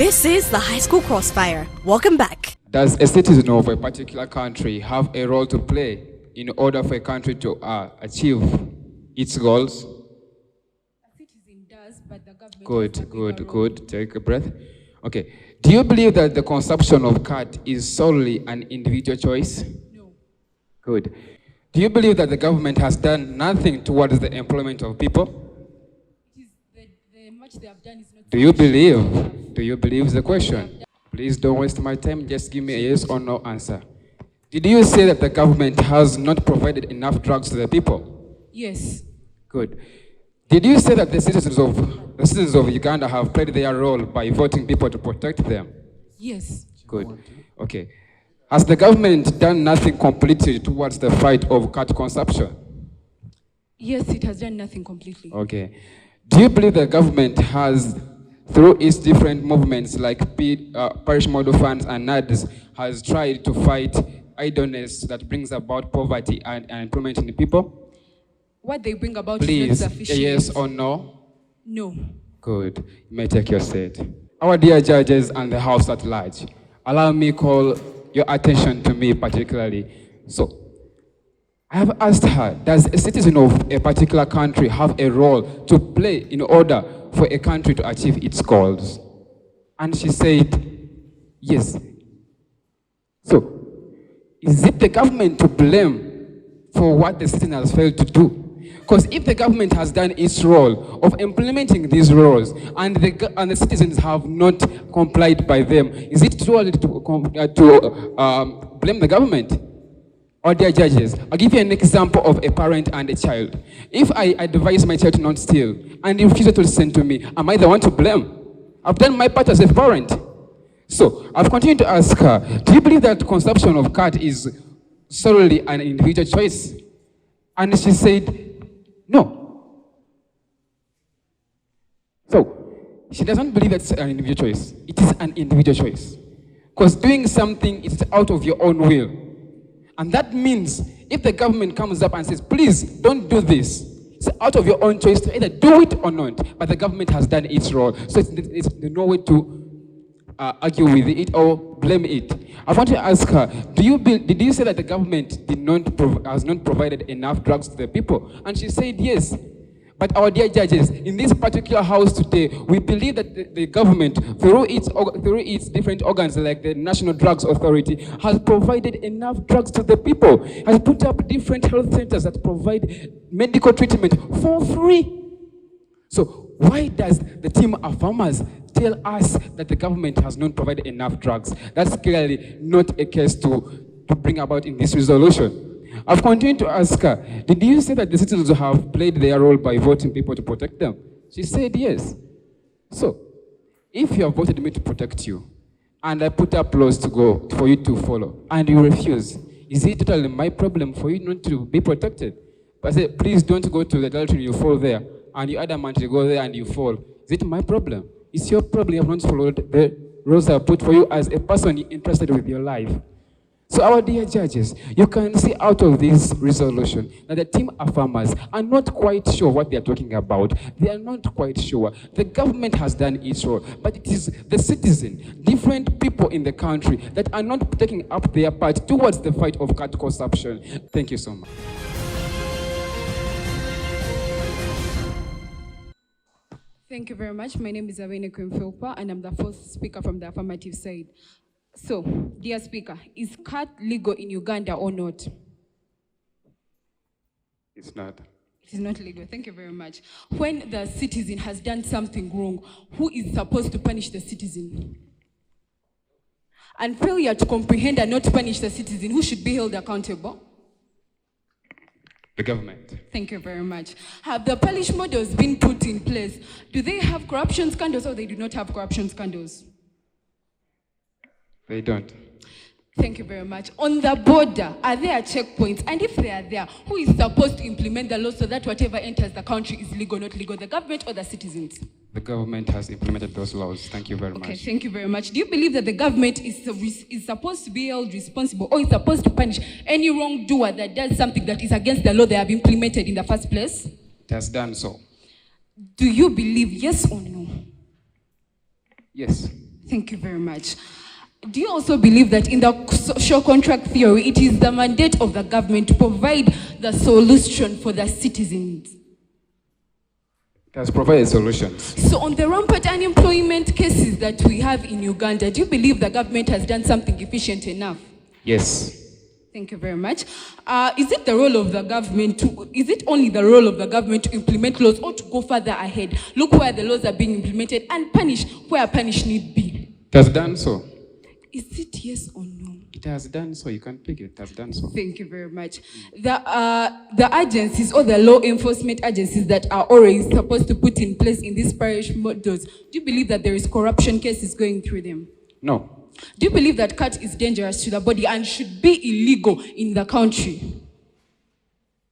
This is the High School Crossfire. Welcome back. Does a citizen of a particular country have a role to play in order for a country to achieve its goals? A citizen does, but the government Good. Take a breath. Okay. Do you believe that the consumption of Khat is solely an individual choice? No. Good. Do you believe that the government has done nothing towards the employment of people? It is the much they have done is not. Do you believe? Do you believe the question? Please don't waste my time. Just give me a yes or no answer. Did you say that the government has not provided enough drugs to the people? Yes. Good. Did you say that the citizens of Uganda have played their role by voting people to protect them? Yes. Good. Okay. Has the government done nothing completely towards the fight of Khat consumption? Yes, it has done nothing completely. Okay. Do you believe the government has, through its different movements like parish model funds and NADS, has tried to fight idleness that brings about poverty and unemployment in the people? What they bring about Please, is not sufficient. yes or no? No. Good. You may take your seat. Our dear judges and the House at large, allow me call your attention to me particularly. So, I have asked her, does a citizen of a particular country have a role to play in order for a country to achieve its goals? And she said, yes. So, is it the government to blame for what the citizen has failed to do? Because if the government has done its role of implementing these laws and the citizens have not complied by them, is it too early to blame the government? Or dear judges, I'll give you an example of a parent and a child. If I advise my child to not steal and he refuses to listen to me, am I the one to blame? I've done my part as a parent. So I've continued to ask her, do you believe that consumption of Khat is solely an individual choice? And she said, no. So she doesn't believe that's an individual choice. It is an individual choice. Because doing something is out of your own will. And that means if the government comes up and says, please don't do this, it's out of your own choice to either do it or not. But the government has done its role. So it's no way to argue with it or blame it. I want to ask her, did you say that the government has not provided enough drugs to the people? And she said yes. But our dear judges, in this particular house today, we believe that the government, through its different organs like the National Drugs Authority, has provided enough drugs to the people, has put up different health centers that provide medical treatment for free. So why does the team of farmers tell us that the government has not provided enough drugs? That's clearly not a case to bring about in this resolution. I've continued to ask her, did you say that the citizens have played their role by voting people to protect them? She said yes. So, if you have voted me to protect you, and I put up laws for you to follow, and you refuse, is it totally my problem for you not to be protected? But I say, please don't go to the adultery, you fall there, and you adamantly go there and you fall. Is it my problem? It's your problem you have not followed the rules I put for you as a person interested with your life. So our dear judges, you can see out of this resolution that the team of farmers are not quite sure what they are talking about. They are not quite sure. The government has done its role, but it is the citizen, different people in the country that are not taking up their part towards the fight of Khat consumption. Thank you so much. Thank you very much. My name is Awene Kwemfilpa, and I'm the first speaker from the affirmative side. So, dear Speaker, is Khat legal in Uganda or not? It's not. It is not legal. Thank you very much. When the citizen has done something wrong, who is supposed to punish the citizen? And failure to comprehend and not punish the citizen, who should be held accountable? The government. Thank you very much. Have the parish models been put in place? Do they have corruption scandals or they do not have corruption scandals? They don't. Thank you very much. On the border, are there checkpoints? And if they are there, who is supposed to implement the law so that whatever enters the country is legal, not legal, the government or the citizens? The government has implemented those laws. Thank you very much. Okay, thank you very much. Do you believe that the government is supposed to be held responsible or is supposed to punish any wrongdoer that does something that is against the law they have implemented in the first place? It has done so. Do you believe yes or no? Yes. Thank you very much. Do you also believe that in the social contract theory, it is the mandate of the government to provide the solution for the citizens? It has provided solutions. So on the rampant unemployment cases that we have in Uganda, do you believe the government has done something efficient enough? Yes. Thank you very much. Is it the role of the government is it only the role of the government to implement laws or to go further ahead? Look where the laws are being implemented and punish where punish need be. It has done so. Is it yes or no? It has done so. You can pick it. It has done so. Thank you very much. The agencies or the law enforcement agencies that are already supposed to put in place in these parish models, do you believe that there is corruption cases going through them? No. Do you believe that Khat is dangerous to the body and should be illegal in the country?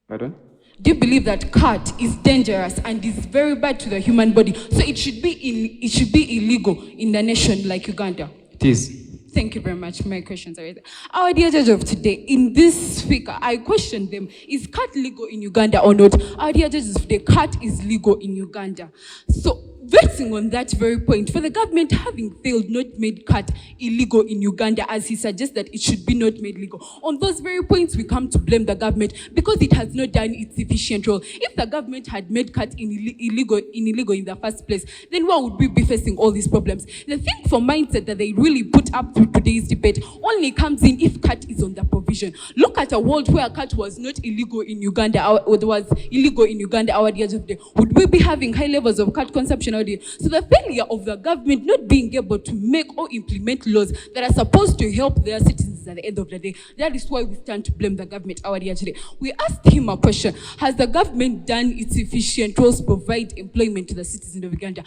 Pardon? Do you believe that Khat is dangerous and is very bad to the human body, so it should be illegal in the nation like Uganda? It is. Thank you very much. My questions are right there. Our dear judge of today, in this speaker, I questioned them. Is Khat legal in Uganda or not? Our dear judges of today, Khat is legal in Uganda. So, vexing on that very point, for the government having failed not made Khat illegal in Uganda, as he suggests that it should be not made legal. On those very points, we come to blame the government because it has not done its efficient role. If the government had made Khat illegal in the first place, then why would we be facing all these problems? The thing for mindset that they really put up through today's debate only comes in if Khat is on the provision. Look at a world where Khat was not illegal in Uganda, or was illegal in Uganda our years of the day. Would we be having high levels of Khat consumption? So the failure of the government not being able to make or implement laws that are supposed to help their citizens at the end of the day, that is why we stand to blame the government our year today. We asked him a question: has the government done its efficient roles to provide employment to the citizens of Uganda?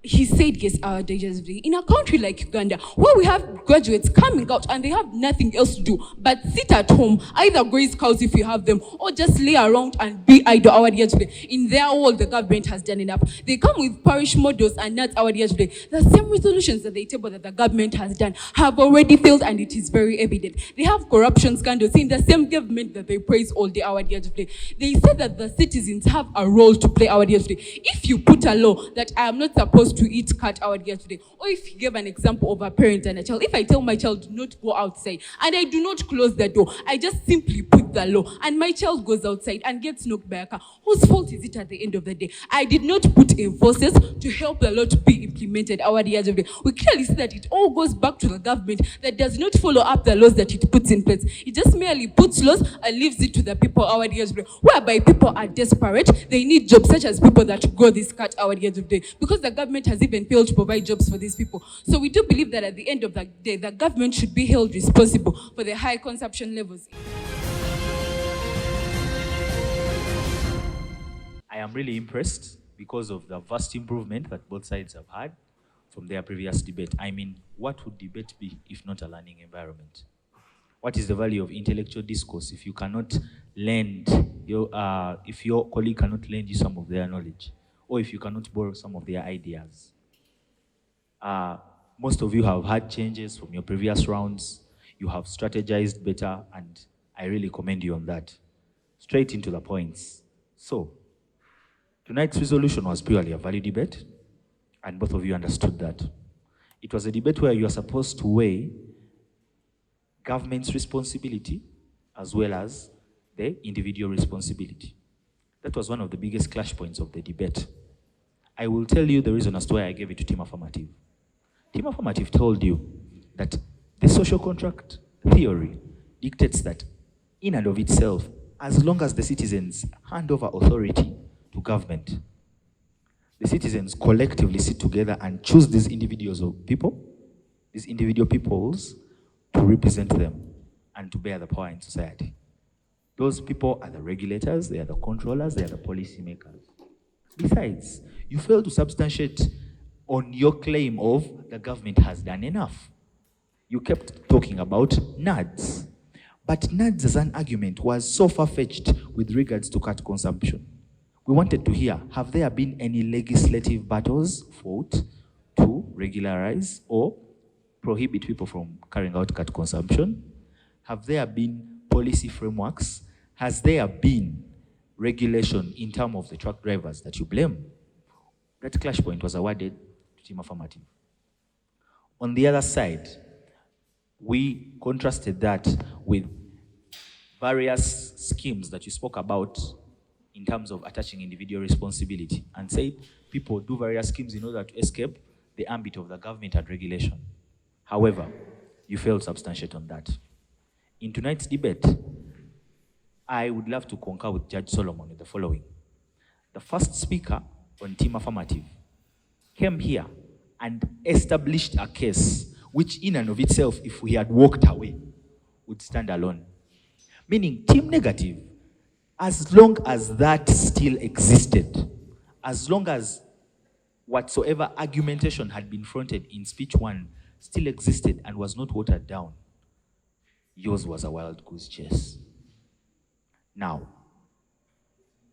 He said yes, our days. In a country like Uganda, where we have graduates coming out and they have nothing else to do but sit at home, either graze cows if you have them, or just lay around and be idle our year today. In their world, the government has done enough. They come with parish models and not our year today. The same resolutions that they table that the government has done have already failed, and it is very evident. They have corruption scandals in the same government that they praise all day our year today. They say that the citizens have a role to play our year today. If you put a law that I am not supposed to eat Khat our year today, or if you give an example of a parent and a child, if I tell my child do not go outside and I do not close the door, I just simply put the law and my child goes outside and gets knocked by a car, whose fault is it at the end of the day? I did not put enforcers to help the law to be implemented our year today. We clearly see that it all goes back to the government that does not follow up the laws that it puts in place. It just merely puts laws and leaves it to the people our year today, whereby people are desperate. They need jobs, such as people that grow this Khat our year today, because the government has even failed to provide jobs for these people. So we do believe that at the end of the day, the government should be held responsible for the high consumption levels. I am really impressed because of the vast improvement that both sides have had from their previous debate. I mean, what would debate be if not a learning environment? What is the value of intellectual discourse if you cannot lend if your colleague cannot lend you some of their knowledge, or if you cannot borrow some of their ideas? Most of you have had changes from your previous rounds. You have strategized better, and I really commend you on that. Straight into the points. So, tonight's resolution was purely a value debate, and both of you understood that. It was a debate where you are supposed to weigh government's responsibility as well as the individual responsibility. That was one of the biggest clash points of the debate. I will tell you the reason as to why I gave it to Team Affirmative. Team Affirmative told you that the social contract theory dictates that in and of itself, as long as the citizens hand over authority to government, the citizens collectively sit together and choose these individuals of people, these individual peoples, to represent them and to bear the power in society. Those people are the regulators, they are the controllers, they are the policy makers. Besides, you fail to substantiate on your claim of the government has done enough. You kept talking about NADS. But NADS as an argument was so far-fetched with regards to Khat consumption. We wanted to hear, have there been any legislative battles fought to regularize or prohibit people from carrying out Khat consumption? Have there been policy frameworks? Has there been regulation in terms of the truck drivers that you blame? That clash point was awarded to Team Affirmative. On the other side, we contrasted that with various schemes that you spoke about in terms of attaching individual responsibility, and said people do various schemes in order to escape the ambit of the government and regulation. However, you failed to substantiate on that. In tonight's debate, I would love to concur with Judge Solomon with the following. The first speaker on Team Affirmative came here and established a case which in and of itself, if we had walked away, would stand alone. Meaning, Team Negative, as long as that still existed, as long as whatsoever argumentation had been fronted in speech one still existed and was not watered down, yours was a wild goose chase. Now,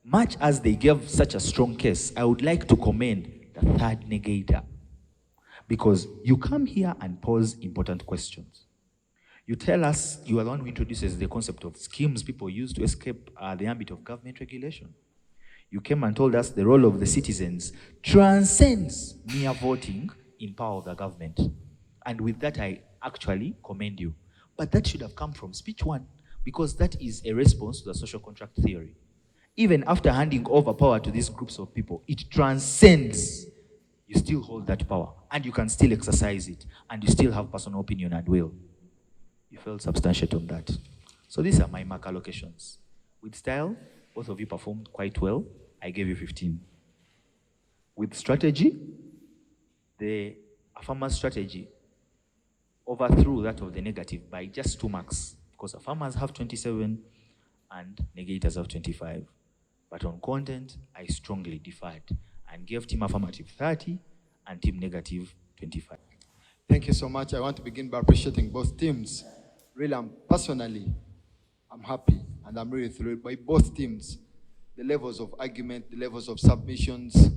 much as they gave such a strong case, I would like to commend the third negator, because you come here and pose important questions. You tell us you are the one who introduces the concept of schemes people use to escape the ambit of government regulation. You came and told us the role of the citizens transcends mere voting in power of the government. And with that, I actually commend you. But that should have come from speech one, because that is a response to the social contract theory. Even after handing over power to these groups of people, it transcends. You still hold that power, and you can still exercise it, and you still have personal opinion and will. You failed substantiate on that. So these are my mark allocations. With style, both of you performed quite well. I gave you 15. With strategy, the affirmers strategy overthrew that of the negative by just 2 marks, because affirmers have 27 and negators have 25. But on content, I strongly deferred and gave Team Affirmative 30 and Team Negative 25. Thank you so much. I want to begin by appreciating both teams. Really, I'm happy and I'm really thrilled by both teams. The levels of argument, the levels of submissions,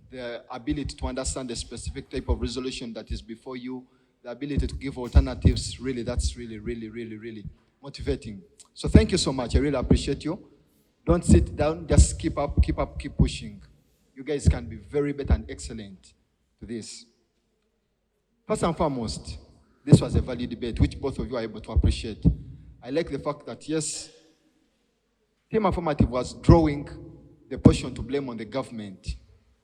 the ability to understand the specific type of resolution that is before you, the ability to give alternatives, really, that's really, really, really, really motivating. So thank you so much. I really appreciate you. Don't sit down, just keep up, keep pushing. You guys can be very better and excellent to this. First and foremost, this was a valid debate, which both of you are able to appreciate. I like the fact that, yes, Team Affirmative was drawing the portion to blame on the government.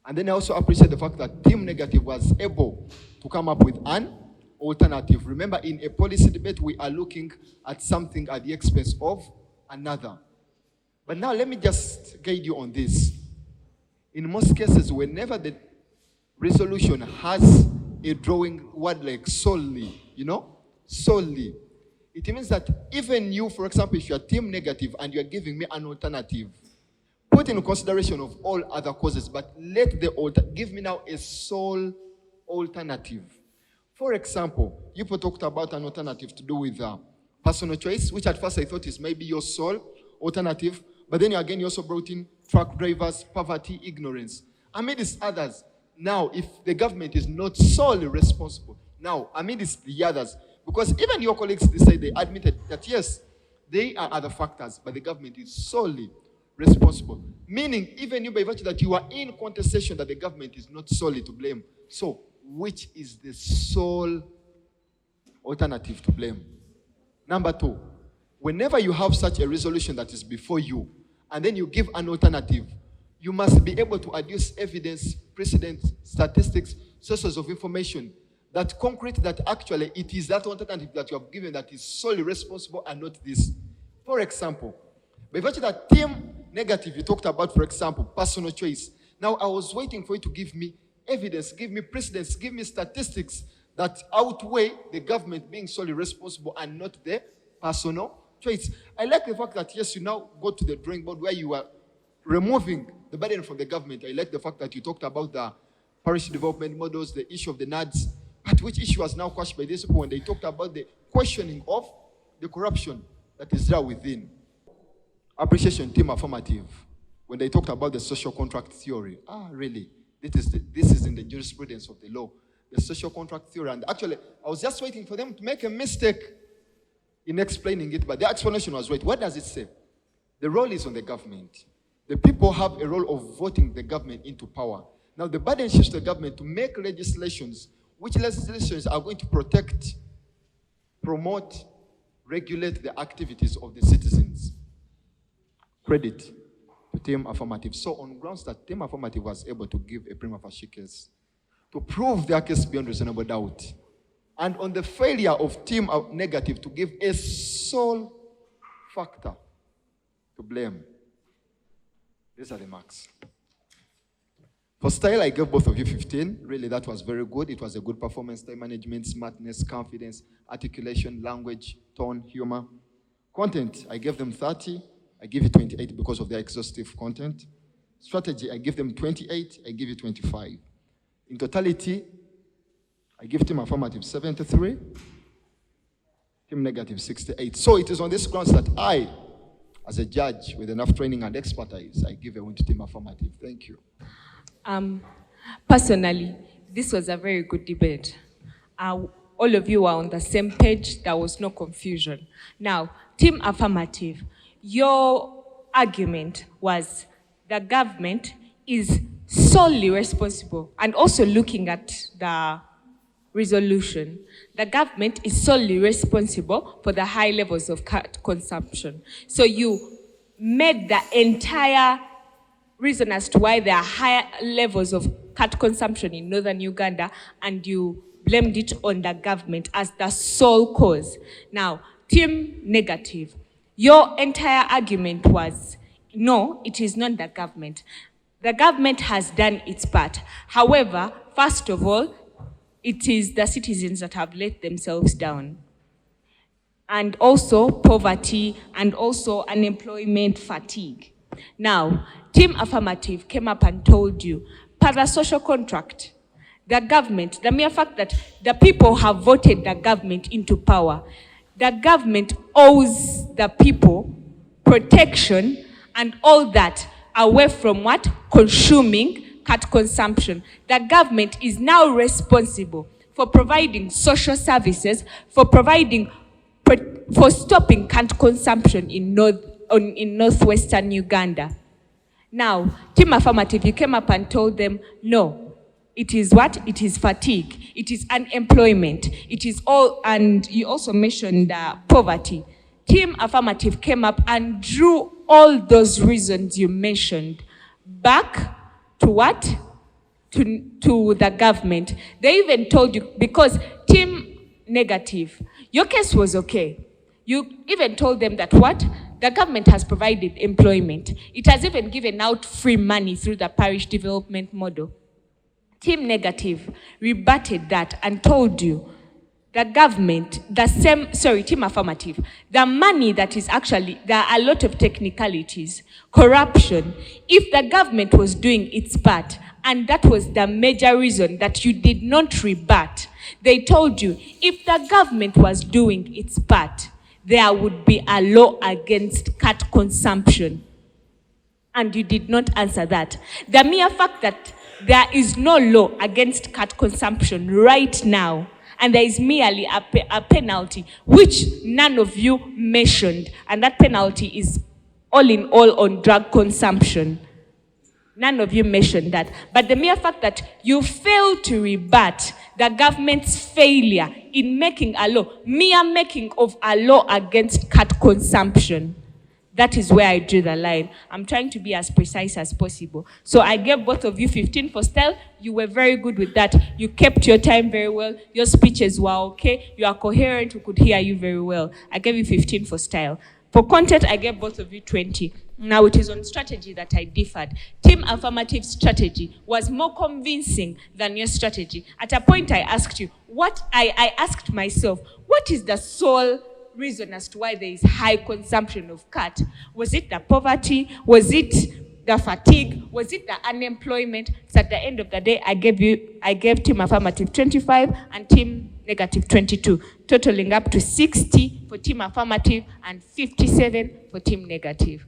And then I also appreciate the fact that Team Negative was able to come up with an alternative. Remember, in a policy debate, we are looking at something at the expense of another. But now let me just guide you on this. In most cases, whenever the resolution has a drawing word like solely, solely, it means that even you, for example, if you are Team Negative and you are giving me an alternative, put in consideration of all other causes, but give me now a sole alternative. For example, you talked about an alternative to do with personal choice, which at first I thought is maybe your sole alternative, but then again you also brought in truck drivers, poverty, ignorance. Amidst others, now if the government is not solely responsible, now amidst the others, because even your colleagues, they admitted that yes, they are other factors, but the government is solely responsible. Meaning, even you, by virtue that you are in contestation that the government is not solely to blame. So, which is the sole alternative to blame? Number two, whenever you have such a resolution that is before you, and then you give an alternative, you must be able to adduce evidence, precedent, statistics, sources of information that concrete that actually it is that alternative that you have given that is solely responsible and not this. For example, by virtue that Team Negative, you talked about, for example, personal choice. Now, I was waiting for you to give me evidence, give me precedents, give me statistics that outweigh the government being solely responsible and not the personal choice. I like the fact that, yes, you now go to the drawing board where you are removing the burden from the government. I like the fact that you talked about the parish development models, the issue of the NADS, but which issue was now quashed by these people when they talked about the questioning of the corruption that is there within. Appreciation, Team Affirmative, when they talked about the social contract theory. Really? This is in the jurisprudence of the law, the social contract theory. And actually, I was just waiting for them to make a mistake in explaining it, but the explanation was right. What does it say? The role is on the government. The people have a role of voting the government into power. Now, the burden shifts to the government to make legislations which legislations are going to protect, promote, regulate the activities of the citizens. Credit to Team Affirmative. So on grounds that Team Affirmative was able to give a prima facie case, to prove their case beyond reasonable doubt, and on the failure of Team Negative to give a sole factor to blame. These are the marks. For style, I gave both of you 15. Really, that was very good. It was a good performance. Time management, smartness, confidence, articulation, language, tone, humor. Content, I gave them 30. I give you 28 because of their exhaustive content. Strategy, I give them 28. I give you 25. In totality, I give Team Affirmative 73. Team Negative 68. So it is on this grounds that I, as a judge with enough training and expertise, I give a win to Team Affirmative. Thank you. Personally, this was a very good debate. All of you were on the same page. There was no confusion. Now, Team Affirmative, your argument was the government is solely responsible, and also looking at the resolution, the government is solely responsible for the high levels of Khat consumption. So you made the entire reason as to why there are higher levels of Khat consumption in northern Uganda, and you blamed it on the government as the sole cause. Now, Team Negative, your entire argument was, no, it is not the government. The government has done its part. However, first of all, it is the citizens that have let themselves down. And also poverty, and also unemployment fatigue. Now, Team Affirmative came up and told you, per the social contract, the government, the mere fact that the people have voted the government into power, the government owes the people protection and all that away from what? Consuming Khat consumption. The government is now responsible for providing social services, for stopping Khat consumption in North Western Uganda. Now, Team Affirmative, you came up and told them, no, it is what? It is fatigue. It is unemployment. It is all, and you also mentioned poverty. Team Affirmative came up and drew all those reasons you mentioned back to what? To the government. They even told you, because Team Negative, your case was okay. You even told them that what? The government has provided employment. It has even given out free money through the parish development model. Team Negative rebutted that and told you the government, Team Affirmative, the money that is actually, there are a lot of technicalities, corruption. If the government was doing its part, and that was the major reason that you did not rebut, they told you, if the government was doing its part, there would be a law against Khat consumption. And you did not answer that. The mere fact that there is no law against Khat consumption right now, and there is merely a penalty, which none of you mentioned, and that penalty is all in all on drug consumption. None of you mentioned that. But the mere fact that you failed to rebut the government's failure in making a law, mere making of a law against Khat consumption, that is where I drew the line. I'm trying to be as precise as possible. So I gave both of you 15 for style. You were very good with that. You kept your time very well. Your speeches were okay. You are coherent. We could hear you very well. I gave you 15 for style. For content, I gave both of you 20. Now it is on strategy that I differed. Team Affirmative strategy was more convincing than your strategy. At a point I asked you, I asked myself, what is the sole reason as to why there is high consumption of Khat? Was it the poverty? Was it the fatigue? Was it the unemployment? So at the end of the day, I gave Team Affirmative 25 and Team Negative 22, totaling up to 60 for Team Affirmative and 57 for Team Negative.